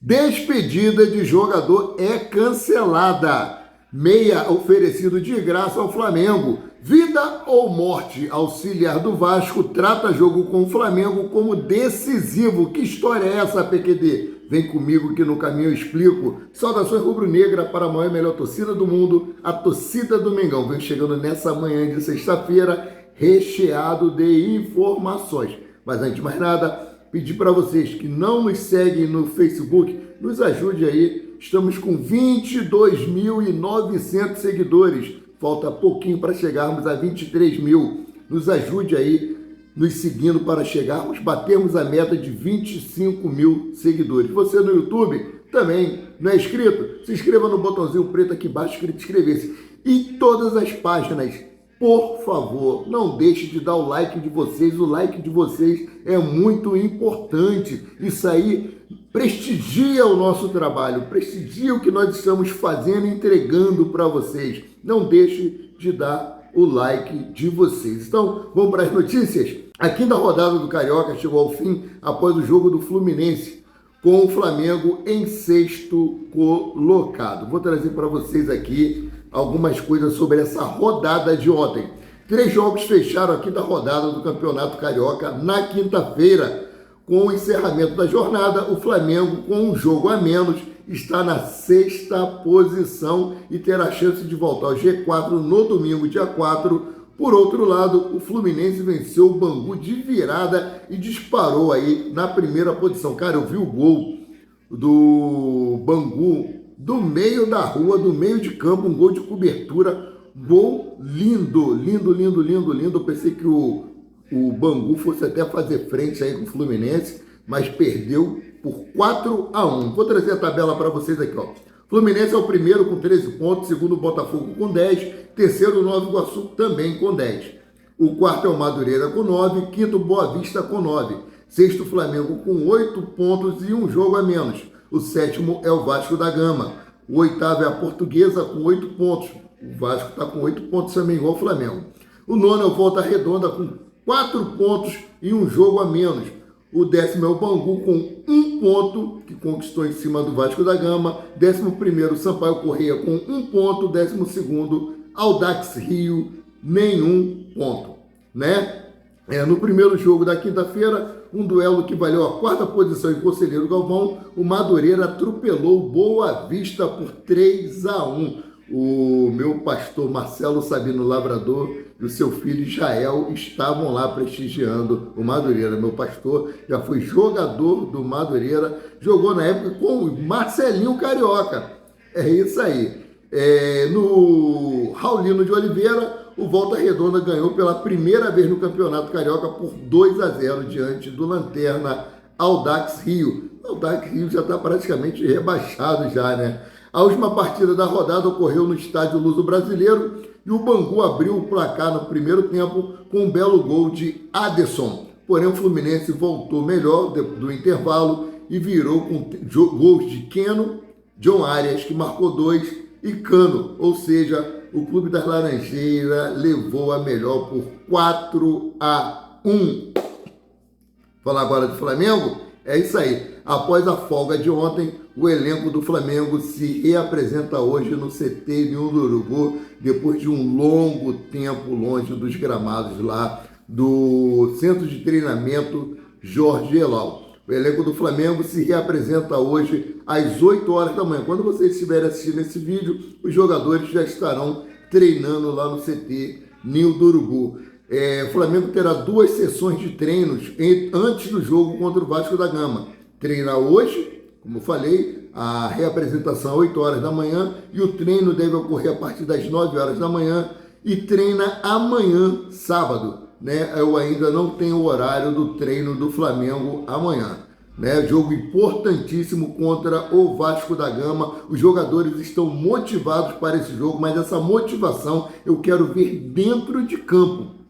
Despedida de jogador é cancelada. Meia oferecido de graça ao Flamengo. Vida ou morte, auxiliar do Vasco trata jogo com o Flamengo como decisivo. Que história é essa, PQD? Vem comigo que no caminho eu explico. Saudações rubro-negra para a maior e melhor torcida do mundo, a torcida do Mengão. Vem chegando nessa manhã de sexta-feira, recheado de informações. Mas antes de mais nada, pedir para vocês que não nos seguem no Facebook, nos ajude aí. Estamos com 22.900 seguidores. Falta pouquinho para chegarmos a 23 mil. Nos ajude aí, nos seguindo para chegarmos, batermos a meta de 25 mil seguidores. Você no YouTube também não é inscrito? Se inscreva no botãozinho preto aqui embaixo, escrito inscrever-se. E todas as páginas, por favor, não deixe de dar o like de vocês. O like de vocês é muito importante. Isso aí prestigia o nosso trabalho, prestigia o que nós estamos fazendo e entregando para vocês. Não deixe de dar o like de vocês. Então, vamos para as notícias? A quinta rodada do Carioca chegou ao fim após o jogo do Fluminense com o Flamengo em sexto colocado. Vou trazer para vocês aqui algumas coisas sobre essa rodada de ontem. 3 jogos fecharam a quinta rodada do Campeonato Carioca na quinta-feira. Com o encerramento da jornada, o Flamengo, com um jogo a menos, está na 6ª posição e terá chance de voltar ao G4 no domingo, dia 4. Por outro lado, o Fluminense venceu o Bangu de virada e disparou aí na primeira posição. Cara, eu vi o gol do Bangu do meio da rua, do meio de campo, um gol de cobertura, gol lindo, lindo, lindo, lindo, lindo. Eu pensei que o Bangu fosse até fazer frente aí com o Fluminense, mas perdeu por 4-1. Vou trazer a tabela para vocês aqui, ó. Fluminense é o primeiro com 13 pontos, segundo o Botafogo com 10, terceiro o Nova Iguaçu também com 10. O quarto é o Madureira com 9, quinto Boa Vista com 9, sexto Flamengo com 8 pontos e um jogo a menos. O sétimo é o Vasco da Gama. O oitavo é a Portuguesa com 8 pontos. O Vasco está com 8 pontos também, igual o Flamengo. O nono é o Volta Redonda com 4 pontos e um jogo a menos. O 10º é o Bangu com 1 ponto, que conquistou em cima do Vasco da Gama. 11º, Sampaio Corrêa com 1 ponto. 12º, Audax Rio, nenhum ponto, né? No primeiro jogo da quinta-feira, um duelo que valeu a 4ª posição em Conselheiro Galvão, o Madureira atropelou Boa Vista por 3-1. O meu pastor Marcelo Sabino Lavrador e o seu filho Jael estavam lá prestigiando o Madureira. Meu pastor já foi jogador do Madureira, jogou na época com o Marcelinho Carioca. É isso aí. No Raulino de Oliveira, o Volta Redonda ganhou pela primeira vez no Campeonato Carioca por 2-0 diante do Lanterna Audax Rio. O Audax Rio já está praticamente rebaixado já, né? A última partida da rodada ocorreu no estádio Luso Brasileiro e o Bangu abriu o placar no primeiro tempo com um belo gol de Aderson. Porém, o Fluminense voltou melhor do intervalo e virou com gols de Keno, John Arias, que marcou 2, e Cano. Ou seja, o Clube das Laranjeiras levou a melhor por 4-1. Falar agora do Flamengo? É isso aí. Após a folga de ontem, o elenco do Flamengo se reapresenta hoje no CT Ninho do Urubu, depois de um longo tempo longe dos gramados lá do Centro de Treinamento Jorge Elal. O elenco do Flamengo se reapresenta hoje às 8 horas da manhã. Quando vocês estiverem assistindo esse vídeo, os jogadores já estarão treinando lá no CT Ninho do Urubu. O Flamengo terá 2 sessões de treinos antes do jogo contra o Vasco da Gama. Treinar hoje, como eu falei, a reapresentação às 8 horas da manhã e o treino deve ocorrer a partir das 9 horas da manhã e treina amanhã, sábado, né? Eu ainda não tenho o horário do treino do Flamengo amanhã, né? Jogo importantíssimo contra o Vasco da Gama. Os jogadores estão motivados para esse jogo, mas essa motivação eu quero ver dentro de campo.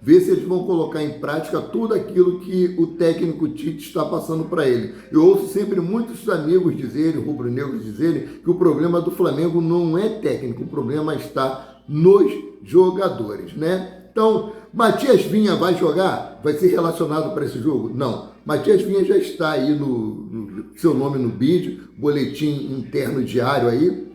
Ver se eles vão colocar em prática tudo aquilo que o técnico Tite está passando para ele. Eu ouço sempre muitos amigos dizerem, rubro-negros dizerem, que o problema do Flamengo não é técnico, o problema está nos jogadores, né? Então, Matias Vinha vai jogar? Vai ser relacionado para esse jogo? Não. Matias Vinha já está aí no seu nome no BID, boletim interno diário aí.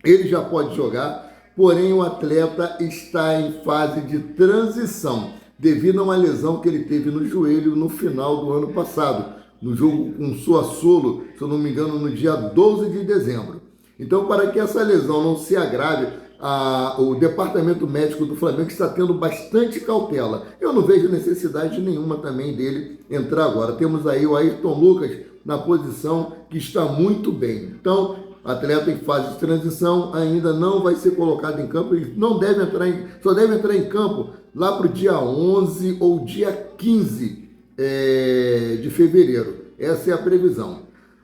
Ele já pode jogar, porém o atleta está em fase de transição, devido a uma lesão que ele teve no joelho no final do ano passado, no jogo com Sassuolo, se eu não me engano, no dia 12 de dezembro. Então, para que essa lesão não se agrave, o departamento médico do Flamengo está tendo bastante cautela. Eu não vejo necessidade nenhuma também dele entrar agora. Temos aí o Ayrton Lucas na posição que está muito bem. Então, atleta em fase de transição ainda não vai ser colocado em campo. Ele não deve entrar só deve entrar em campo lá para o dia 11 ou dia 15 de fevereiro. Essa é a previsão.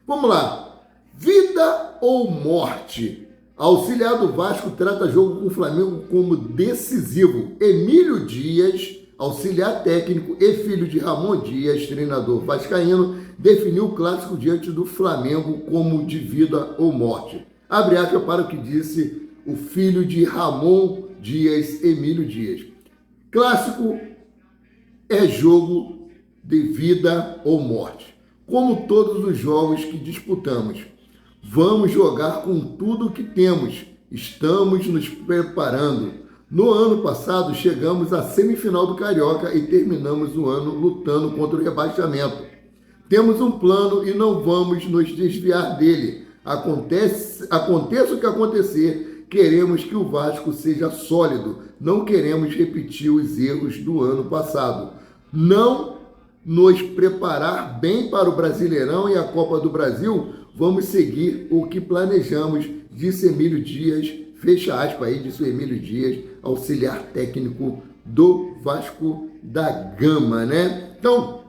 Vamos lá. Vida ou morte? Auxiliar do Vasco trata jogo com o Flamengo como decisivo. Emílio Dias, auxiliar técnico e filho de Ramon Dias, treinador vascaíno, definiu o clássico diante do Flamengo como de vida ou morte. Abre aspas para o que disse o filho de Ramon Dias, Emílio Dias. Clássico é jogo de vida ou morte, como todos os jogos que disputamos. Vamos jogar com tudo o que temos. Estamos nos preparando. No ano passado, chegamos à semifinal do Carioca e terminamos o ano lutando contra o rebaixamento. Temos um plano e não vamos nos desviar dele. Aconteça o que acontecer, queremos que o Vasco seja sólido. Não queremos repetir os erros do ano passado. Não nos preparar bem para o Brasileirão e a Copa do Brasil. Vamos seguir o que planejamos, disse Emílio Dias, fecha aspas aí, disse o Emílio Dias, auxiliar técnico do Vasco da Gama, né? Então,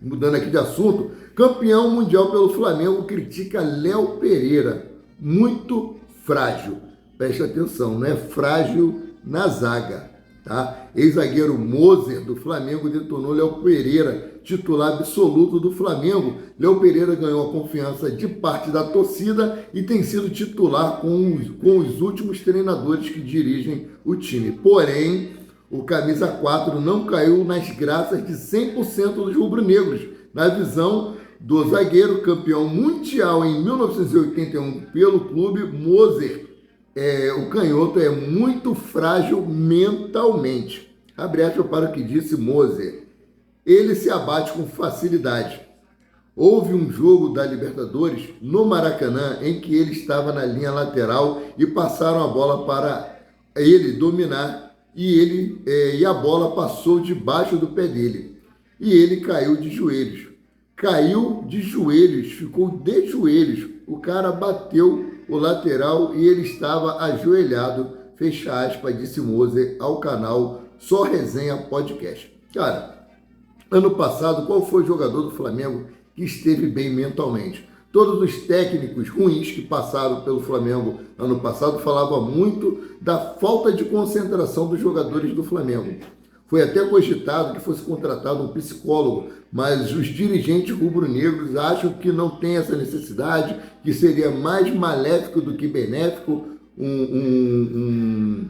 mudando aqui de assunto, campeão mundial pelo Flamengo critica Léo Pereira, muito frágil. Preste atenção, não é frágil na zaga, tá? Ex-zagueiro Moser do Flamengo detonou Léo Pereira, titular absoluto do Flamengo. Léo Pereira ganhou a confiança de parte da torcida e tem sido titular com os últimos treinadores que dirigem o time. Porém, o camisa 4 não caiu nas graças de 100% dos rubro-negros. Na visão do zagueiro campeão mundial em 1981 pelo clube, Moser, o canhoto é muito frágil mentalmente. Abre aspas para o que disse Moser. Ele se abate com facilidade. Houve um jogo da Libertadores no Maracanã em que ele estava na linha lateral e passaram a bola para ele dominar e a bola passou debaixo do pé dele. E ele caiu de joelhos. Caiu de joelhos, ficou de joelhos. O cara bateu o lateral e ele estava ajoelhado, fecha aspas, disse Moser ao canal Só Resenha Podcast. Cara, ano passado, qual foi o jogador do Flamengo que esteve bem mentalmente? Todos os técnicos ruins que passaram pelo Flamengo ano passado falavam muito da falta de concentração dos jogadores do Flamengo. Foi até cogitado que fosse contratado um psicólogo, mas os dirigentes rubro-negros acham que não tem essa necessidade, que seria mais maléfico do que benéfico um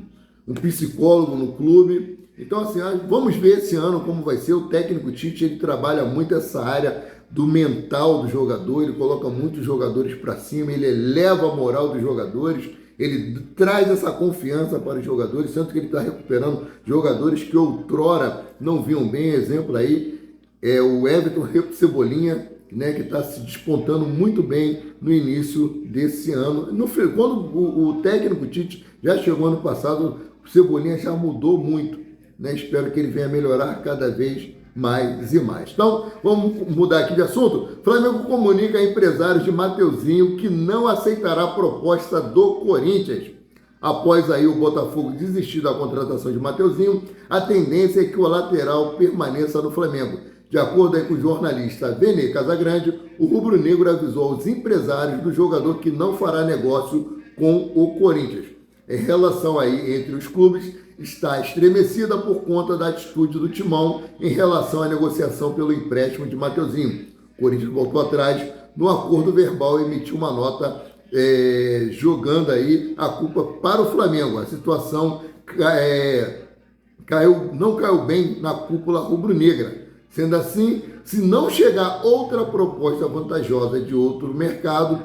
psicólogo no clube. Então, assim, vamos ver esse ano como vai ser. O técnico Tite, ele trabalha muito essa área do mental do jogador, ele coloca muitos jogadores para cima, ele eleva a moral dos jogadores, ele traz essa confiança para os jogadores, tanto que ele está recuperando jogadores que outrora não vinham bem. Exemplo aí é o Everton Cebolinha, né, que está se despontando muito bem no início desse ano. Quando o técnico Tite já chegou ano passado, o Cebolinha já mudou muito, né? Espero que ele venha melhorar cada vez mais e mais. Então, vamos mudar aqui de assunto. Flamengo comunica a empresários de Mateuzinho que não aceitará a proposta do Corinthians. Após aí o Botafogo desistir da contratação de Mateuzinho, a tendência é que o lateral permaneça no Flamengo. De acordo aí com o jornalista Vene Casagrande, o rubro-negro avisou aos empresários do jogador que não fará negócio com o Corinthians. Em relação aí entre os clubes, está estremecida por conta da atitude do Timão em relação à negociação pelo empréstimo de Mateuzinho. O Corinthians voltou atrás no acordo verbal e emitiu uma nota jogando aí a culpa para o Flamengo. A situação não caiu bem na cúpula rubro-negra. Sendo assim, se não chegar outra proposta vantajosa de outro mercado,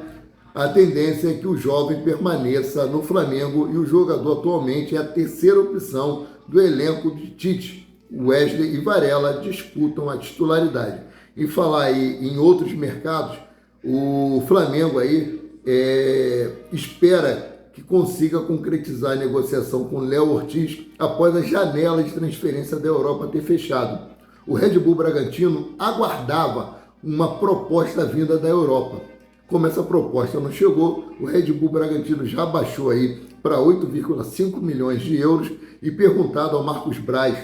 a tendência é que o jovem permaneça no Flamengo e o jogador atualmente é a terceira opção do elenco de Tite. Wesley e Varela disputam a titularidade. E falar aí em outros mercados, o Flamengo aí espera que consiga concretizar a negociação com Léo Ortiz após a janela de transferência da Europa ter fechado. O Red Bull Bragantino aguardava uma proposta vinda da Europa. Como essa proposta não chegou, o Red Bull Bragantino já baixou aí para 8,5 milhões de euros e perguntado ao Marcos Braz,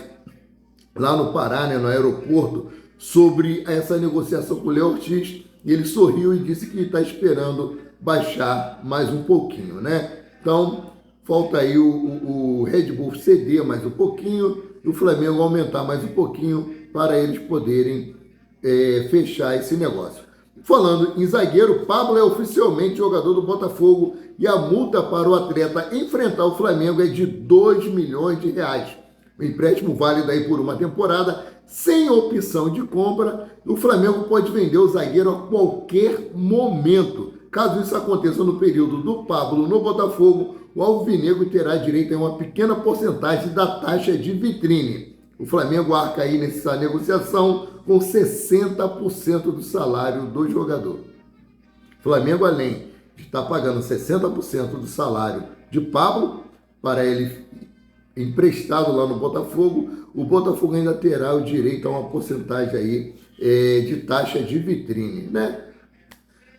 lá no Pará, né, no aeroporto, sobre essa negociação com o Léo Ortiz, e ele sorriu e disse que está esperando baixar mais um pouquinho, né? Então, falta aí o Red Bull ceder mais um pouquinho e o Flamengo aumentar mais um pouquinho para eles poderem fechar esse negócio. Falando em zagueiro, Pablo é oficialmente jogador do Botafogo e a multa para o atleta enfrentar o Flamengo é de 2 milhões de reais. O empréstimo válido aí por uma temporada, sem opção de compra, o Flamengo pode vender o zagueiro a qualquer momento. Caso isso aconteça no período do Pablo no Botafogo, o alvinegro terá direito a uma pequena porcentagem da taxa de vitrine. O Flamengo arca aí nessa negociação com 60% do salário do jogador. O Flamengo, além de estar pagando 60% do salário de Pablo, para ele emprestado lá no Botafogo, o Botafogo ainda terá o direito a uma porcentagem aí de taxa de vitrine, né?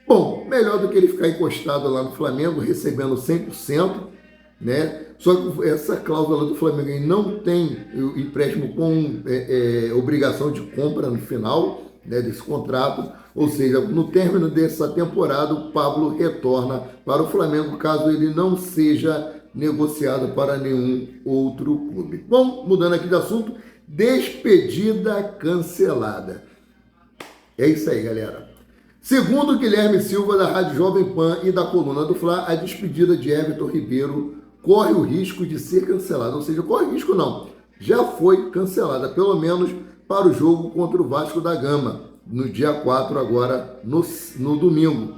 Bom, melhor do que ele ficar encostado lá no Flamengo, recebendo 100%, né? Só que essa cláusula do Flamengo aí não tem o empréstimo com obrigação de compra no final, né, desse contrato, ou seja, no término dessa temporada, o Pablo retorna para o Flamengo, caso ele não seja negociado para nenhum outro clube. Bom, mudando aqui de assunto, despedida cancelada. É isso aí, galera. Segundo Guilherme Silva, da Rádio Jovem Pan e da Coluna do Fla, a despedida de Everton Ribeiro corre o risco de ser cancelada. Ou seja, corre risco não, já foi cancelada, pelo menos para o jogo contra o Vasco da Gama, no dia 4 agora, no domingo.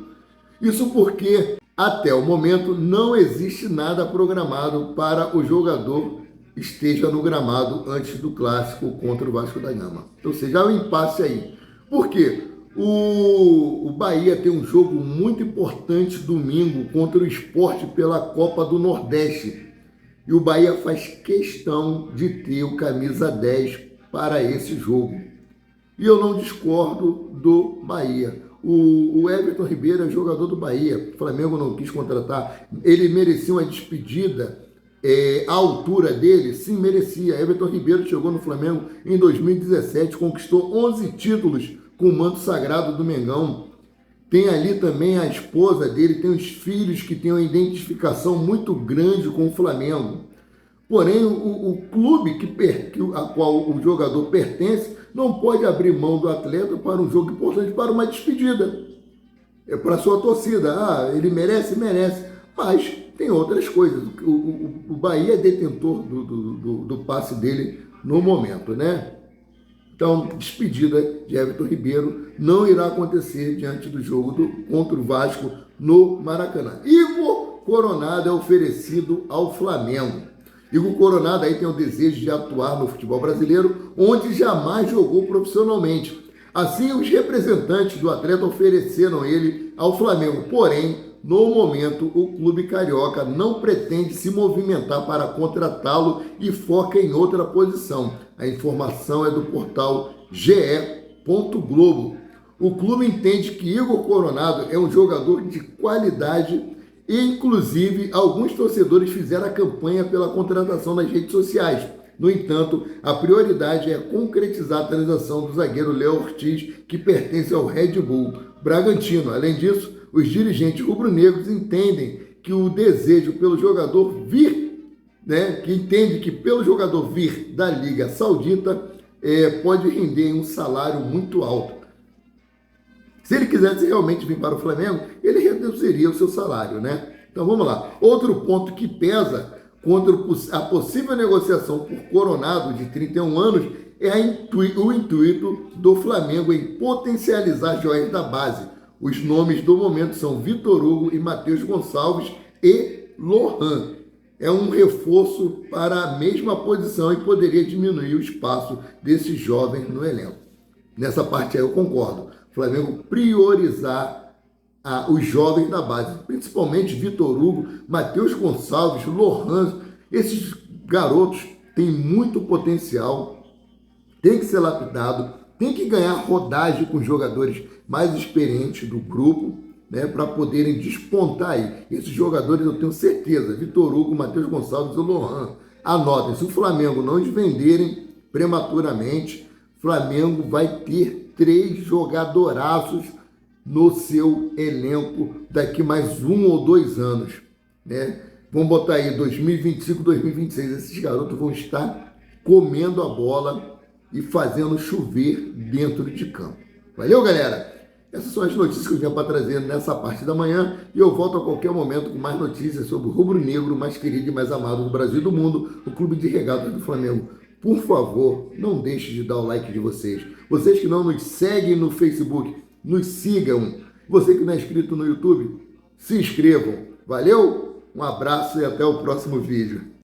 Isso porque, até o momento, não existe nada programado para o jogador esteja no gramado antes do clássico contra o Vasco da Gama. Ou seja, há um impasse aí. Por quê? O Bahia tem um jogo muito importante domingo contra o Sport pela Copa do Nordeste. E o Bahia faz questão de ter o camisa 10 para esse jogo. E eu não discordo do Bahia. O Everton Ribeiro é jogador do Bahia. O Flamengo não quis contratar. Ele merecia uma despedida à altura dele? Sim, merecia. Everton Ribeiro chegou no Flamengo em 2017, conquistou 11 títulos com o manto sagrado do Mengão. Tem ali também a esposa dele, tem os filhos que têm uma identificação muito grande com o Flamengo. Porém, o clube a qual o jogador pertence não pode abrir mão do atleta para um jogo importante, para uma despedida. É para a sua torcida. Ah, ele merece? Merece. Mas tem outras coisas. O Bahia é detentor do passe dele no momento, né? Então, despedida de Everton Ribeiro não irá acontecer diante do jogo contra o Vasco no Maracanã. Igor Coronado é oferecido ao Flamengo. Igor Coronado aí tem o desejo de atuar no futebol brasileiro, onde jamais jogou profissionalmente. Assim, os representantes do atleta ofereceram ele ao Flamengo. Porém, no momento, o clube carioca não pretende se movimentar para contratá-lo e foca em outra posição. A informação é do portal ge.globo. O clube entende que Igor Coronado é um jogador de qualidade e, inclusive, alguns torcedores fizeram a campanha pela contratação nas redes sociais. No entanto, a prioridade é concretizar a transação do zagueiro Léo Ortiz, que pertence ao Red Bull Bragantino. Além disso, os dirigentes rubro-negros entendem que o desejo pelo jogador que entende que pelo jogador vir da Liga Saudita pode render um salário muito alto. Se ele quisesse realmente vir para o Flamengo, ele reduziria o seu salário, né? Então vamos lá. Outro ponto que pesa contra a possível negociação por Coronado, de 31 anos, é o intuito do Flamengo em potencializar joias da base. Os nomes do momento são Vitor Hugo e Matheus Gonçalves e Lohan. É um reforço para a mesma posição e poderia diminuir o espaço desses jovens no elenco. Nessa parte aí eu concordo. O Flamengo priorizar os jovens da base, principalmente Vitor Hugo, Matheus Gonçalves, Lohan. Esses garotos têm muito potencial, tem que ser lapidado, tem que ganhar rodagem com jogadores mais experientes do grupo, né, para poderem despontar aí. Esses jogadores eu tenho certeza, Vitor Hugo, Matheus Gonçalves e Lohan. Anotem, se o Flamengo não os venderem prematuramente, o Flamengo vai ter 3 jogadoraços no seu elenco daqui mais 1 ou 2 anos, né? Vamos botar aí 2025, 2026, esses garotos vão estar comendo a bola e fazendo chover dentro de campo. Valeu, galera? Essas são as notícias que eu venho para trazer nessa parte da manhã e eu volto a qualquer momento com mais notícias sobre o rubro-negro mais querido e mais amado do Brasil e do mundo, o Clube de Regatas do Flamengo. Por favor, não deixe de dar o like de vocês. Vocês que não nos seguem no Facebook, nos sigam. Você que não é inscrito no YouTube, se inscrevam. Valeu? Um abraço e até o próximo vídeo.